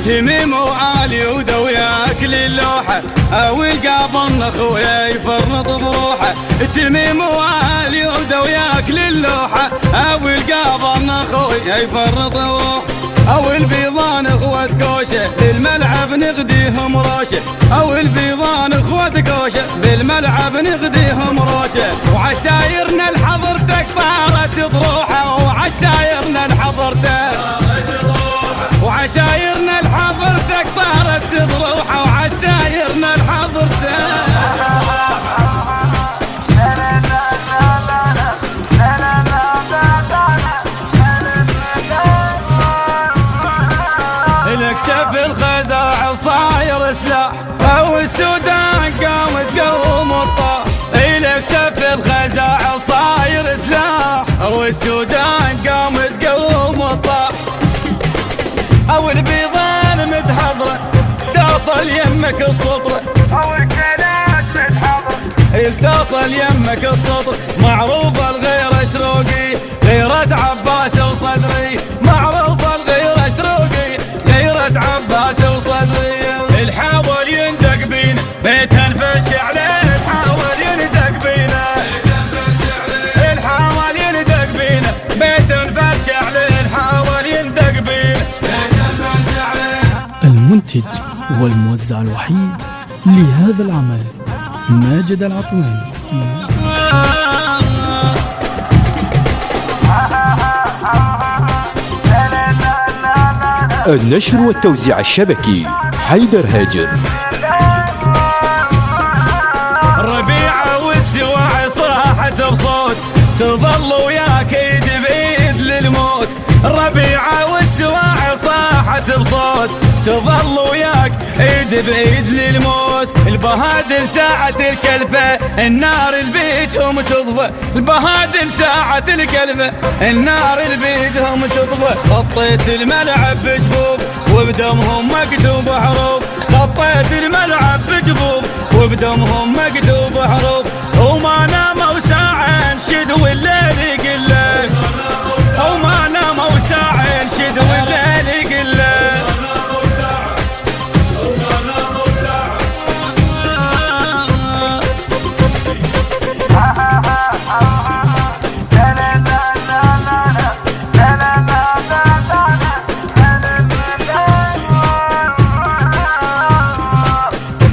تميم وعالي ودوياك للوحة والقابل اخويا يفرط بروحه. تميم وعالي ودوياك للوحة والقابل اخويا يفرط بروحه. او البيضان اخوة كوشه للملعب نغديهم روشه. او البيضان اخوة كوشه بالملعب نغديهم روشه. وعشايرنا لحضرتك صارت ضروحه. وعشايرنا لحضرتك وعشايرنا لحضرتك صارت ضروحه. وعشايرنا لحضرتك شف الخزاع صاير سلاح. او السودان قام تقوم الطاح. الك شف الخزاع صاير سلاح. او السودان قام تقوم الطاح. او البيضان متحضره تصل يمك السطره. او الكلاش متحضره تصل يمك السطر. معروف الغير شروقي غيرة عباس وصدري. معروف الغير شروقي غيرة عباس وصدري. الحاول يندق بينا بيت نفش عليه. الحاول يندق بينا الحاول يندق بينا بيت نفش عليه. الحاول يندق بينا بيت نفش عليه. المنتج والموزع الوحيد لهذا العمل ماجد العطواني. النشر والتوزيع الشبكي حيدر هاجر. الربيعة والسواع صاحت بصوت تظل وياك ايد بايد للموت. الربيعة والسواع صاحت بصوت تظل وياك ايد بايد للموت. البهادل ساعة الكلفة النار البيتهم تطفى. البهادل ساعة الكلفة النار البيتهم تطفى. خطيت الملعب بجبوب وبدمهم مكتوب حروف. خطيت الملعب بجبوب وبدمهم مكتوب حروف. وما ناموا ساعة انشد والليل يقله. وما ناموا ساعة انشد والليل يقله.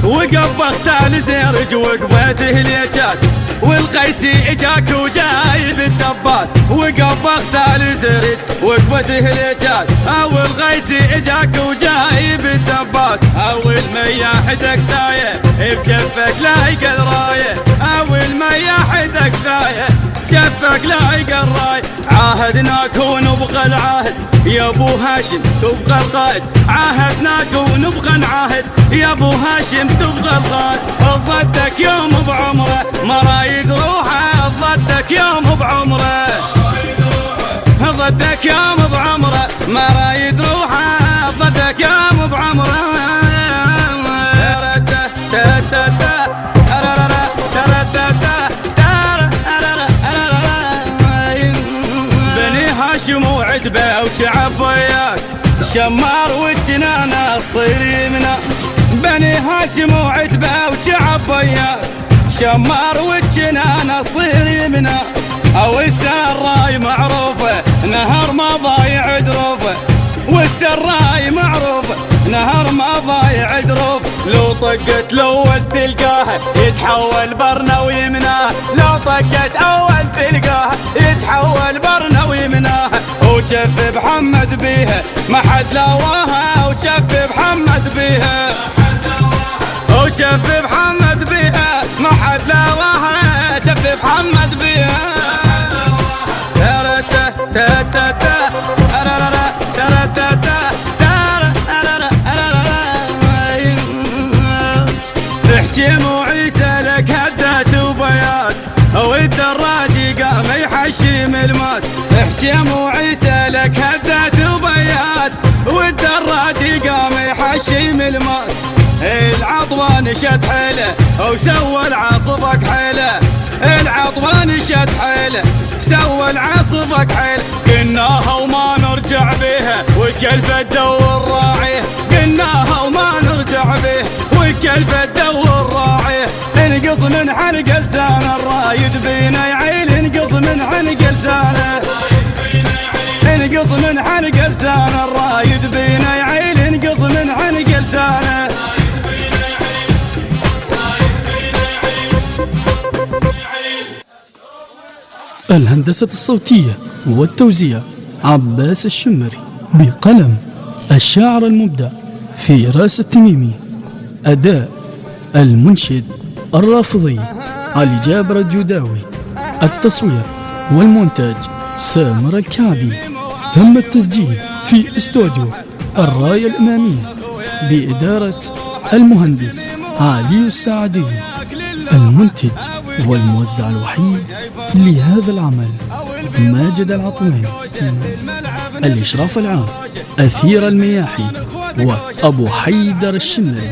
وقف زيرج وقفته اليجات. والقيسي اجاك وجايب الدبات. وقف زيرج وقفته اليجات. او القيسي اجاك وجايب الدبات. او المياحدك ثايه بجفك لايق الرايه. او المياحدك ثايه جفك لايق الرايه. عاهدناك ونبغى العاهد يا ابو هاشم تبقى القائد. عاهدناك ونبغى نعاهد يا ابو هاشم تبقى القائد. ضدك يوم بعمره ما رايد روحه. ضدك يوم بعمره ضدك يوم بعمره ما رايد روحه. ضدك يوم بعمره. بني هاشم وعتبه وشعب وياك. شمار وجنانا الصير يمنا. بني هاشم وعتبه وشعب وياك. شمار وجنانا الصير يمنا. او السراي معروفه نهر ما ضايع دروفه. والسراي معروفه نهر ما ضايع دروف. لو طقت الاول تلقاها يتحول برنا ويمناها. لو طقت اول تلقاها يتحول برنا ويمناها. وشف محمد بيها ما حد لواها. وشف محمد بيها وشف محمد بيها ما حد لواها. شف محمد بيها. حجيم وعيسى لك هدات وبيات. والدراجي قام يحشم المات. هشام وعيسى لك هدات وبيات، والدرات قام يحشم الموت. العطوان شد حيله وسوى العاصفك حيله، العطوان شد حيله سوى العاصفك حيله. قلناها وما نرجع بيها والكلب تدور راعيه، قلناها وما نرجع بيها والكلب تدور راعيه. انقص من حنق لسان الرايد بينا يعيل، انقص من حنق لسانه، انقص من حنق لسان الرايد بينا يعيل، انقص من حنق لسانه. الهندسة الصوتية والتوزيع عباس الشمري، بقلم الشاعر المبدع فراس التميمي، أداء المنشد الرافضي علي جابر الجوداوي، التصوير والمونتاج سامر الكعبي. تم التسجيل في استوديو الراية الإمامية بإدارة المهندس علي السعدي. المنتج والموزع الوحيد لهذا العمل ماجد العطوين. الإشراف العام أثير المياحي وأبو حيدر الشمري.